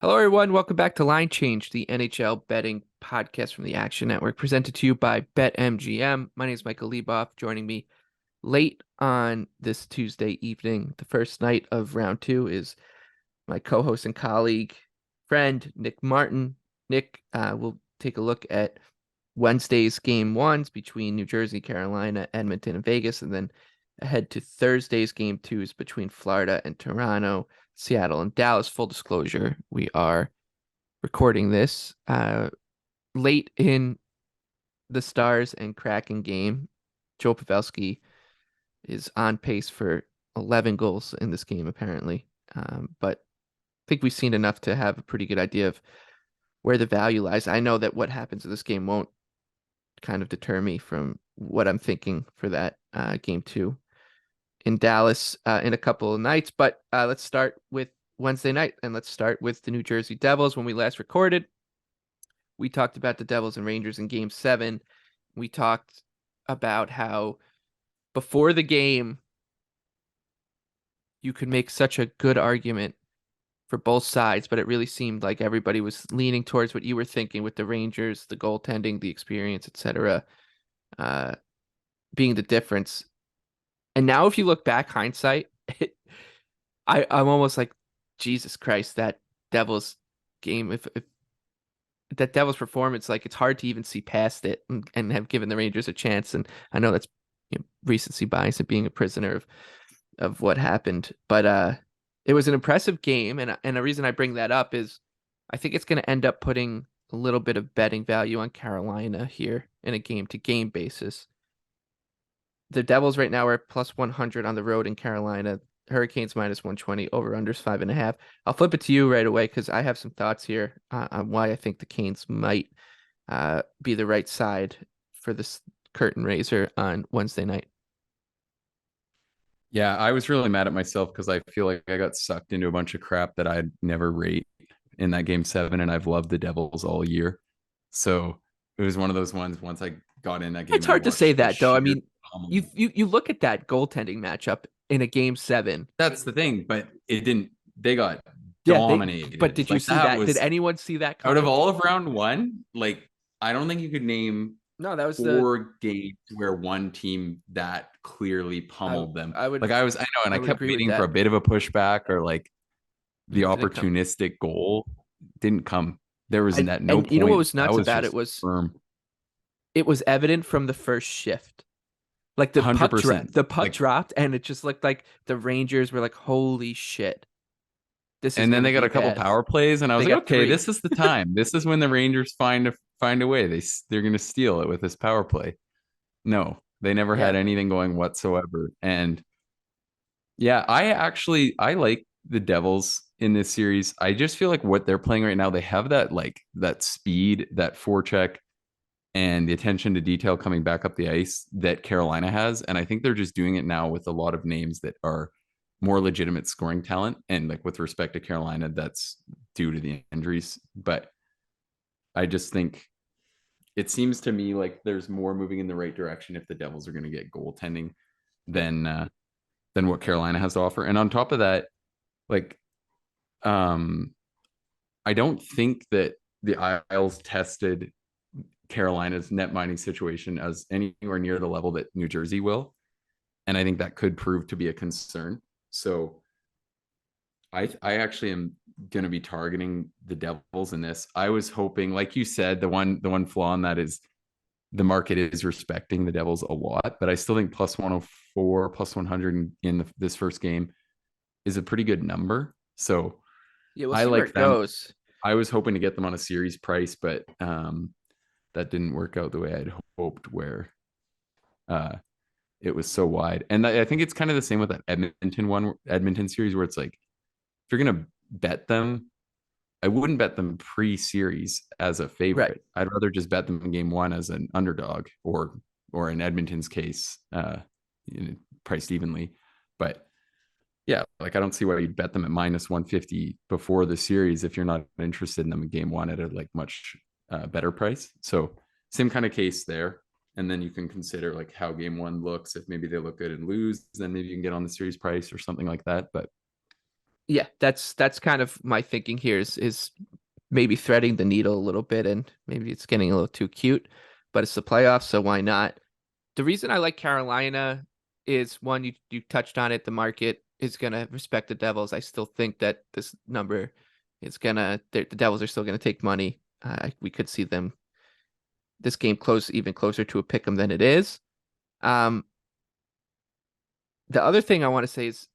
Hello, everyone. Welcome back to Line Change, the NHL betting podcast from the Action Network, presented to you by BetMGM. My name is Michael Leboff. Joining me late on this Tuesday evening, the first night of round two, is my co-host and colleague, friend Nick Martin. Nick, will take a look at Wednesday's game ones between New Jersey, Carolina, Edmonton, and Vegas, and then ahead to Thursday's game twos between Florida and Toronto, Seattle and Dallas. Full disclosure, we are recording this late in the Stars and Kraken game. Joe Pavelski is on pace for 11 goals in this game, apparently. But I think we've seen enough to have a pretty good idea of where the value lies. I know that what happens in this game won't kind of deter me from what I'm thinking for that game two in Dallas in a couple of nights. But let's start with Wednesday night, and let's start with the New Jersey Devils. When we last recorded, we talked about the Devils and Rangers in game seven. We talked about how before the game, you could make such a good argument for both sides, but it really seemed like everybody was leaning towards what you were thinking with the Rangers, the goaltending, the experience, etc., uh, being the difference. And now, if you look back, hindsight, I'm almost like, Jesus Christ, that Devils game, if that Devils performance, like it's hard to even see past it and have given the Rangers a chance. And I know that's recency bias and being a prisoner of what happened, but it was an impressive game, and a reason I bring that up is I think it's going to end up putting a little bit of betting value on Carolina here in a game to game basis. The Devils right now are plus 100 on the road in Carolina. Hurricanes minus 120, over unders 5.5. I'll flip it to you right away because I have some thoughts here on why I think the Canes might be the right side for this curtain raiser on Wednesday night. Yeah, I was really mad at myself because I feel like I got sucked into a bunch of crap that I'd never rate in that game seven, and I've loved the Devils all year. So it was one of those ones. Once I got in that It's game and I hard to say watched the that though. I sheer mean, you pummeling. you you look at that goaltending matchup in a game seven. That's the thing, but it didn't. They got Yeah, but dominated. did you Like see that that? Did was anyone see that out of coming? all of round one. Like I don't think you could name No, that was the four games where one team that clearly I pummeled them. I would Like I know, and I I would kept agree with waiting for a that. bit of a pushback or like the It didn't come. opportunistic goal didn't come. There was And at no and you know what point was that nuts was about it just was firm. it was evident from the first shift. Like 100%. the puck Like, dropped, and it just looked like the Rangers were like, "Holy shit, this is and then gonna they got be a couple bad." power plays, and I was They like, got okay, three. this is the time. This is when the Rangers find a way. They're going to steal it with this power play. No, they never had Yeah, anything going whatsoever. And yeah, I like the Devils in this series. I just feel like what they're playing right now, they have that speed, that forecheck, and the attention to detail coming back up the ice that Carolina has. And I think they're just doing it now with a lot of names that are more legitimate scoring talent. And like with respect to Carolina, that's due to the injuries. But I just think it seems to me like there's more moving in the right direction if the Devils are going to get goaltending than than what Carolina has to offer. And on top of that, like um I don't think that the Isles tested Carolina's net mining situation as anywhere near the level that New Jersey will. And I think that could prove to be a concern. So I actually am going to be targeting the Devils in this. I was hoping, like you said, the one flaw in that is the market is respecting the Devils a lot, but I still think plus 104, plus 100 in this first game is a pretty good number. So yeah. We'll I see where like it them. goes. I was hoping to get them on a series price, but that didn't work out the way I'd hoped, where uh, it was so wide. And I think it's kind of the same with that Edmonton series, where it's like if you're gonna bet them, I wouldn't bet them pre-series as a Right. favorite. I'd rather just bet them in game one as an underdog, or in Edmonton's case, priced evenly. But yeah, like I don't see why you'd bet them at minus 150 before the series if you're not interested in them in game one at a like much better price. So same kind of case there. And then you can consider like how game one looks. If maybe they look good and lose, then maybe you can get on the series price or something like that. But Yeah, that's kind of my thinking here is maybe threading the needle a little bit, and maybe it's getting a little too cute, but it's the playoffs, so why not? The reason I like Carolina is one, you touched on it, the market is gonna respect the Devils. I still think that this number is gonna the Devils are still gonna take money. We could see them this game close even closer to a pick 'em than it is. Um, the other thing I want to say is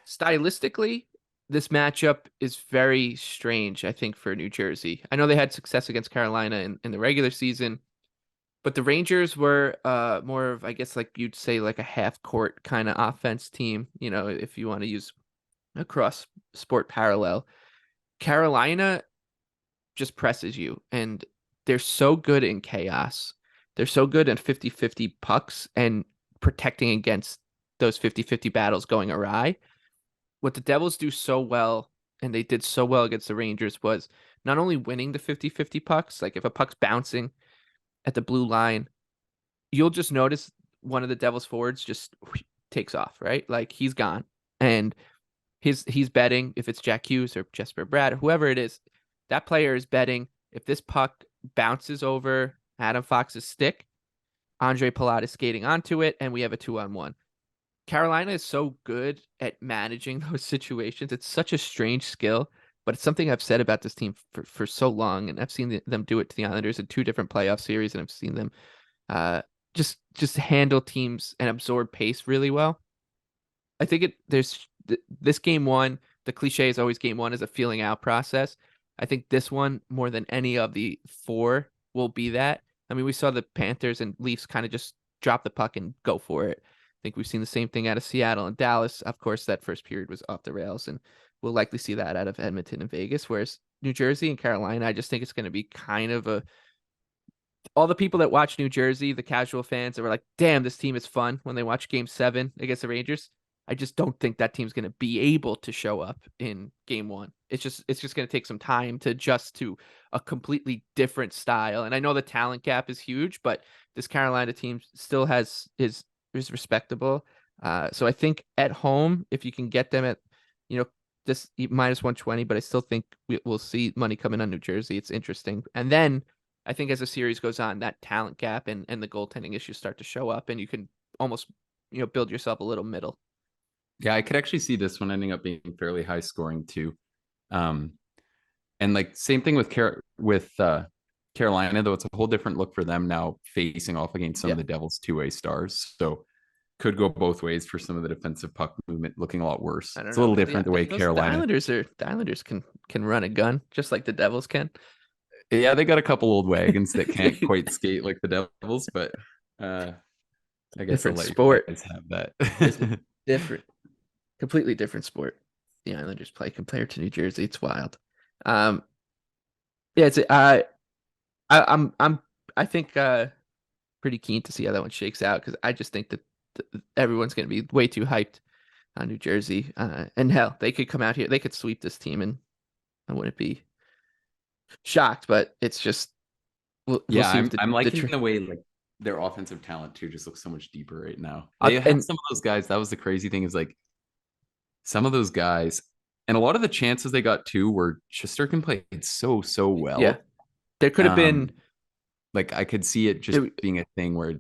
stylistically, this matchup is very strange, I think, for New Jersey. I know they had success against Carolina in the regular season, but the Rangers were more of, I guess, like you'd say, like a half court kind of offense team, if you want to use a cross sport parallel. Carolina just presses you, and they're so good in chaos. They're so good in 50-50 pucks and protecting against those 50-50 battles going awry. What the Devils do so well, and they did so well against the Rangers, was not only winning the 50-50 pucks, like if a puck's bouncing at the blue line, you'll just notice one of the Devils forwards just takes off, right? Like he's gone. And he's betting if it's Jack Hughes or Jesper Brad or whoever it is, that player is betting if this puck bounces over Adam Fox's stick, Andre Palat is skating onto it, and we have a 2-on-1. Carolina is so good at managing those situations. It's such a strange skill, but it's something I've said about this team for so long, and I've seen them do it to the Islanders in 2 different playoff series, and I've seen them uh, just handle teams and absorb pace really well. I think this game one, the cliche is always game one is a feeling out process. I think this one, more than any of the four, will be that. I mean, we saw the Panthers and Leafs kind of just drop the puck and go for it. I think we've seen the same thing out of Seattle and Dallas. Of course, that first period was off the rails, and we'll likely see that out of Edmonton and Vegas. Whereas New Jersey and Carolina, I just think it's going to be kind of a all the people that watch New Jersey, the casual fans that were like, damn, this team is fun when they watch game 7 against the Rangers. I just don't think that team's going to be able to show up in game 1. It's just going to take some time to adjust to a completely different style. And I know the talent gap is huge, but this Carolina team still is respectable. So I think at home, if you can get them at, you know, this minus 120, but I still think we'll see money coming on New Jersey. It's interesting. And then I think as the series goes on, that talent gap and the goaltending issues start to show up, and you can almost build yourself a little middle. Yeah, I could actually see this one ending up being fairly high scoring too. Um, and like same thing with Carolina, though it's a whole different look for them now facing off against some Yeah, of the Devils' two-way stars. So could go both ways for some of the defensive puck movement looking a lot worse. I don't It's a know. little different the way The Carolina. Islanders can run a gun just like the Devils can. Yeah, they got a couple old wagons that can't quite skate like the Devils, but I guess I'll Different let you sport. guys have that. It's a different, completely different sport. The Islanders play compared to New Jersey. It's wild. Um, yeah, I'm I think pretty keen to see how that one shakes out because I just think that everyone's going to be way too hyped on New Jersey. And hell, they could come out here, they could sweep this team, and I wouldn't be shocked. But it's just we'll Yeah, see if I'm the liking the way like their offensive talent too just looks so much deeper right now. uh, They have and some of those guys. That was the crazy thing is like some of those guys, and a lot of the chances they got too were Shesterkin played so yeah, well. there could have been. Um, like I could see it just being a thing where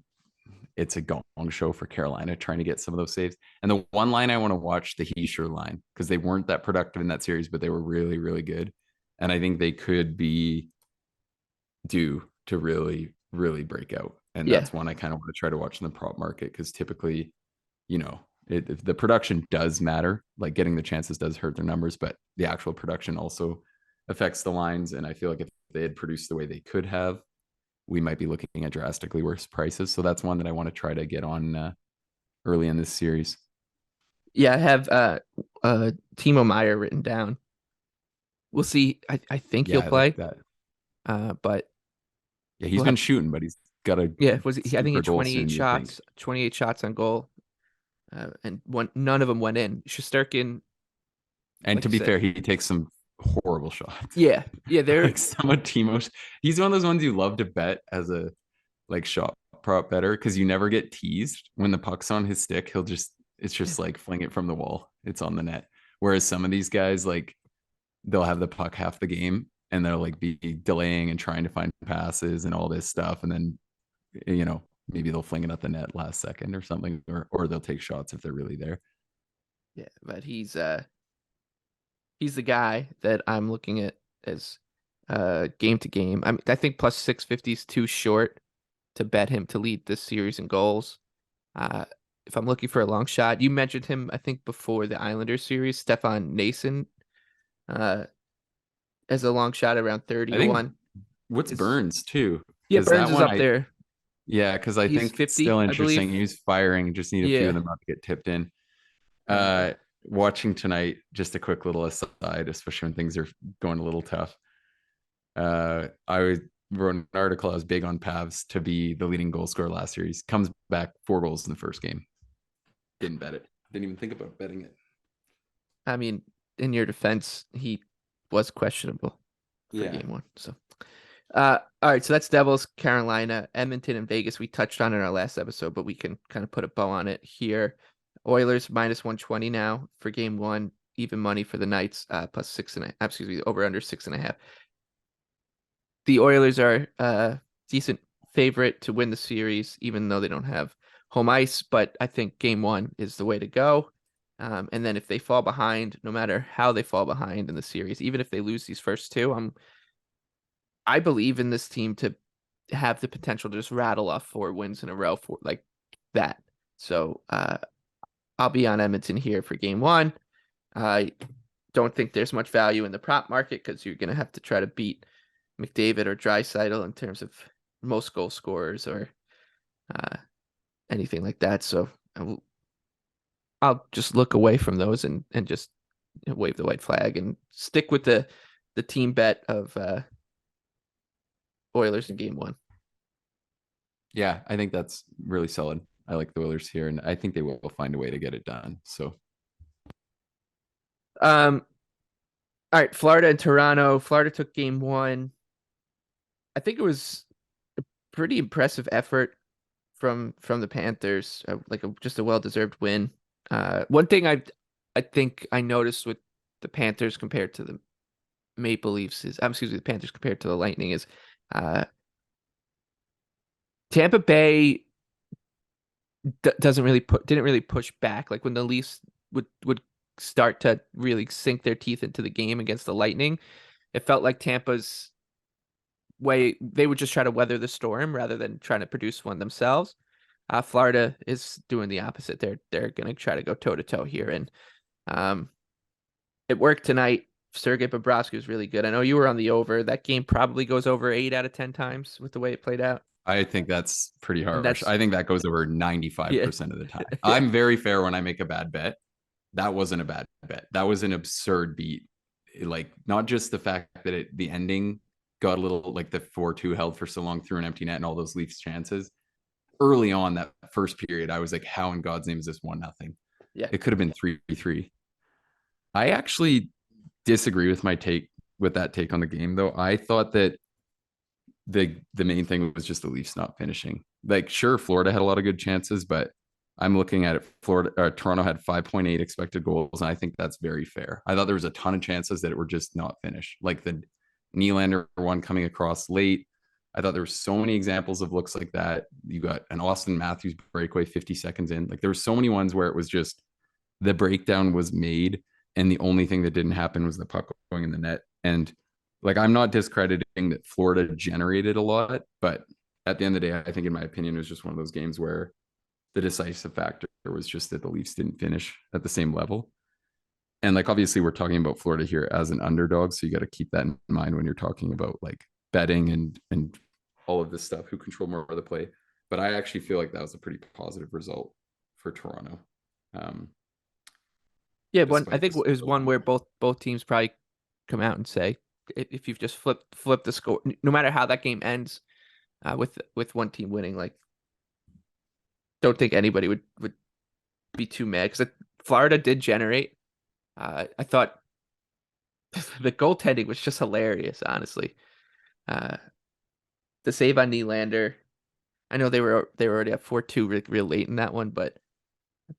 it's a gong show for Carolina trying to get some of those saves. And the one line I want to watch, the Heischer line, because they weren't that productive in that series, but they were really, really good. And I think they could be due to really, really break out. And Yeah, that's one I kind of want to try to watch in the prop market because typically, the production does matter. Like getting the chances does hurt their numbers, but the actual production also affects the lines. And I feel like if they had produced the way they could have, we might be looking at drastically worse prices. So that's one that I want to try to get on early in this series. yeah. I have Timo Meyer written down. We'll see. I think he'll Yeah, I like play. that. But Yeah, he's we'll been have. shooting, but he's got a Yeah, was he? I think he super had goal soon. You think? 28 shots on goal, and none of them went in. Shesterkin, And like to you be said, fair, he takes some horrible shots. yeah, they're Like some of Timo's, he's one of those ones you love to bet as a like shot prop better because you never get teased when the puck's on his stick. It's just like fling it from the wall. It's on the net. Whereas some of these guys, like, they'll have the puck half the game and they'll like be delaying and trying to find passes and all this stuff. And then, maybe they'll fling it at the net last second or something, or they'll take shots if they're really there. Yeah, but he's the guy that I'm looking at as game to game. I think plus 650 is too short to bet him to lead this series in goals. If I'm looking for a long shot, you mentioned him, I think, before the Islanders series, Stefan Nason, uh, as a long shot around 30 I to think 1. what's Is Burns too? Yeah, Because Burns that is one, up there. yeah, because I He's think it's still 50, I interesting. believe. He's firing, just need a few of Yeah. them not to get tipped in. Uh, Watching tonight, just a quick little aside, especially when things are going a little tough. I wrote an article. I was big on Pavs to be the leading goal scorer last series. Comes back 4 goals in the first game. Didn't bet it. Didn't even think about betting it. I mean, in your defense, he was questionable for Yeah. game 1. So, all right. So that's Devils, Carolina, Edmonton, and Vegas. We touched on in our last episode, but we can kind of put a bow on it here. Oilers minus 120 now for game 1. Even money for the Knights, plus 6.5. Excuse me, over under 6.5. The Oilers are a decent favorite to win the series, even though they don't have home ice. But I think game 1 is the way to go. And then if they fall behind, no matter how they fall behind in the series, even if they lose these first two, I believe in this team to have the potential to just rattle off 4 wins in a row for like that. So I'll be on Edmonton here for game 1. I don't think there's much value in the prop market because you're going to have to try to beat McDavid or Draisaitl in terms of most goal scorers or uh, anything like that. So I'll just look away from those and just wave the white flag and stick with the team bet of Oilers in game 1. Yeah, I think that's really solid. I like the Oilers here, and I think they will find a way to get it done. So, All right, Florida and Toronto. Florida took game 1. I think it was a pretty impressive effort from the Panthers, just a well-deserved win. One thing I think I noticed with the Panthers compared to the Maple Leafs is, excuse me, the Panthers compared to the Lightning is, uh, Tampa Bay didn't really push back. Like when the Leafs would start to really sink their teeth into the game against the Lightning, it felt like Tampa's way they would just try to weather the storm rather than trying to produce one themselves. Florida is doing the opposite. They're gonna try to go toe to toe here, and um, it worked tonight. Sergei Bobrovsky was really good. I know you were on the over. That game probably goes over 8 out of 10 times with the way it played out, I think that's pretty and harsh. that's I think that goes over yeah, 95% of the time. I'm very fair when I make a bad bet. That wasn't a bad bet. That was an absurd beat. Like, not just the fact that the ending got a little, like the 4-2 held for so long through an empty net and all those Leafs chances. Early on that first period, I was like, how in God's name is this 1-0? yeah. It could have been 3-3. I actually disagree with that take on the game, though. I thought that the main thing was just the Leafs not finishing. Like, sure, Florida had a lot of good chances, but I'm looking at it. Toronto had 5.8 expected goals, and I think that's very fair. I thought there was a ton of chances that it were just not finished, like the Nylander one coming across late. I thought there were so many examples of looks like that. You got an Austin Matthews breakaway 50 seconds in. Like, there were so many ones where it was just the breakdown was made, and the only thing that didn't happen was the puck going in the net. And like, I'm not discrediting that Florida generated a lot, but at the end of the day, I think, in my opinion, it was just one of those games where the decisive factor was just that the Leafs didn't finish at the same level. And like, obviously, we're talking about Florida here as an underdog, so you got to keep that in mind when you're talking about like betting and all of this stuff, who control more of the play. But I actually feel like that was a pretty positive result for Toronto. Yeah, I Despite think this it was one where both teams probably come out and say if you've just flipped the score, no matter how that game ends, with one team winning, like don't think anybody would be too mad because Florida did generate. I thought the goaltending was just hilarious, honestly. Uh, the save on Nylander. I know they were already up 4-2 real late in that one, but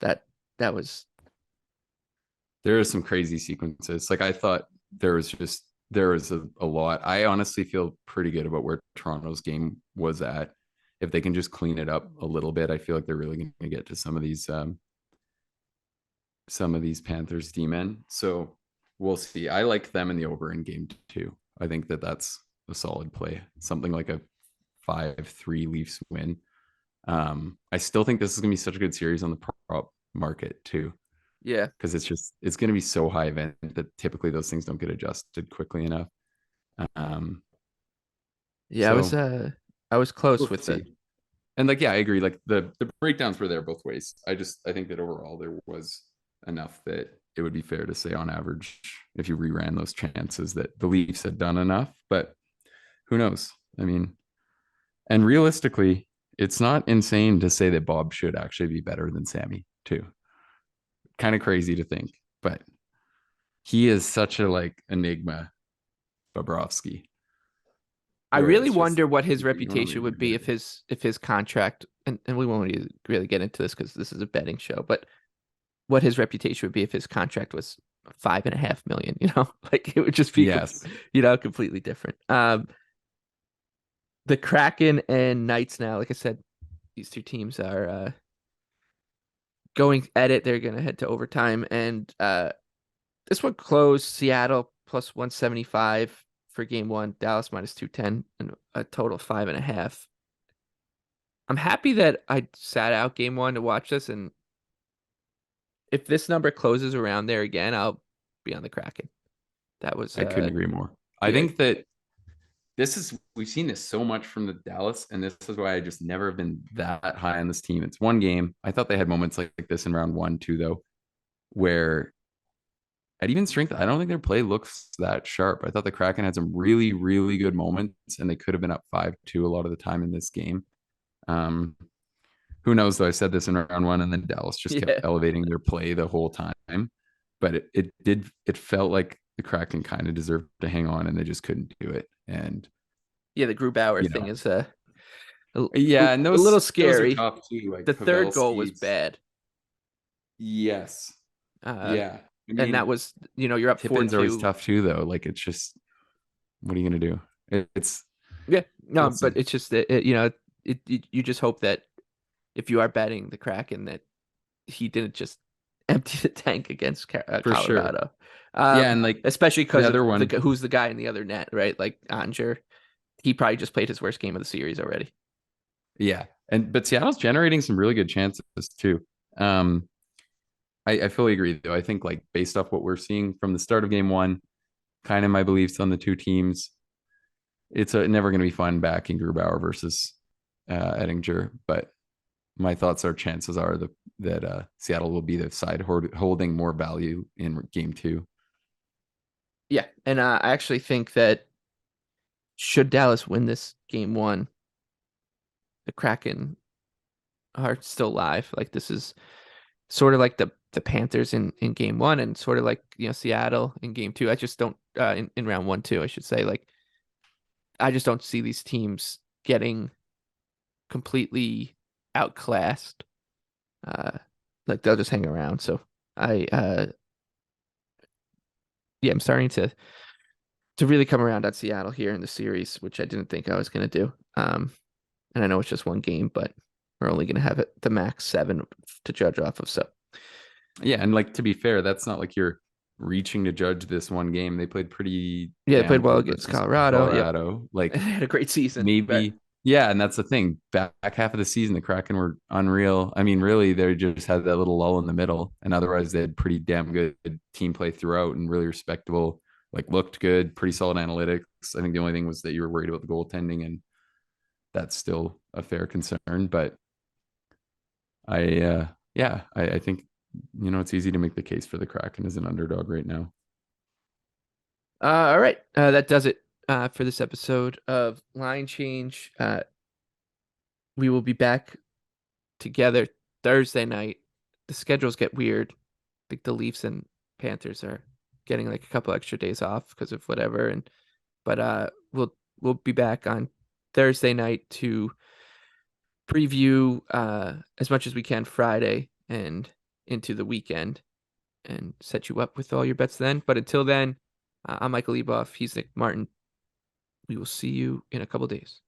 that that was There are some crazy sequences. Like I thought there was a lot. I honestly feel pretty good about where Toronto's game was at. If they can just clean it up a little bit, I feel like they're really going to get to some of these Panthers D-men. So we'll see. I like them in the over in game two. I think that that's a solid play. Something like a 5-3 Leafs win. I still think this is going to be such a good series on the prop market too, Yeah. because it's going to be so high event that typically those things don't get adjusted quickly enough. Um, Yeah, so I was close we'll with the see. And like, yeah, I agree. Like the breakdowns were there both ways. I think that overall there was enough that it would be fair to say on average, if you reran those chances, that the Leafs had done enough. But who knows? I mean, and realistically, it's not insane to say that Bob should actually be better than Sammy too. Kind of crazy to think, but he is such a like enigma, Bobrovsky, I where really it's just wonder what his you don't know what reputation you're would gonna be get. if his contract, and we won't really get into this because this is a betting show, but what his reputation would be if his contract was 5.5 million, like it would just be Yes, completely different. The Kraken and Knights now, like I said, these two teams are going at it. They're gonna head to overtime, and this one closed Seattle plus 175 for game one, Dallas minus 210, and a total of 5.5. I'm happy that I sat out game one to watch this, and if this number closes around there again, I'll be on the Kraken. That was I couldn't agree more. I yeah, think that we've seen this so much from the Dallas, and this is why I just never have been that high on this team. It's one game. I thought they had moments like this in round one, too, though, where at even strength, I don't think their play looks that sharp. I thought the Kraken had some really, really good moments, and they could have been up 5-2 a lot of the time in this game. Um, who knows, though? I said this in round one, and then Dallas just kept yeah, elevating their play the whole time. But it felt like the Kraken kind of deserved to hang on, and they just couldn't do it. And, yeah. The Grubauer you thing know, is a, yeah, and a little those are scary. tough too. Like The third goal was Pavelski's, bad, yes, uh, yeah. I and that mean, was you're up four Tippin's always two. tough too, though. Like it's just, what are you gonna do? It's Yeah, no, we'll but see it's just that you just hope that if you are betting the Kraken that he didn't just empty the tank against for sure. Colorado. Yeah, and like Especially the because of other one, who's the guy in the other net, right? Like Anger, he probably just played his worst game of the series already. yeah, and but Seattle's generating some really good chances too. Um, I fully agree though. I think like based off what we're seeing from the start of game one, kind of my beliefs on the two teams, it's never going to be fun backing Grubauer versus Ettinger, but my thoughts are chances are that Seattle will be the side holding more value in game two. Yeah, and I actually think that should Dallas win this game one, the Kraken are still live. Like this is sort of like the Panthers in game one, and sort of like Seattle in game two. I just don't in round one too, I should say. Like I just don't see these teams getting completely outclassed. Uh, like they'll just hang around. So I yeah, I'm starting to really come around on Seattle here in the series, which I didn't think I was gonna do. And I know it's just one game, but we're only gonna have it the max 7 to judge off of. So Yeah, and like to be fair, that's not like you're reaching to judge this one game. They played pretty yeah, they played damn well good against versus Colorado. Yep, Colorado. they Like had a great season, but maybe, yeah, and that's the thing. Back half of the season, the Kraken were unreal. I mean, really, they just had that little lull in the middle, and otherwise they had pretty damn good team play throughout and really respectable. Like looked good, pretty solid analytics. I think the only thing was that you were worried about the goaltending, and that's still a fair concern. But yeah, I think it's easy to make the case for the Kraken as an underdog right now. all right, that does it for this episode of Line Change. We will be back together Thursday night. The schedules get weird. I think the Leafs and Panthers are getting like a couple extra days off because of whatever, and but we'll be back on Thursday night to preview as much as we can Friday and into the weekend. and set you up with all your bets then. But until then, I'm Michael Leboff. He's Nick Martin. We will see you in a couple days.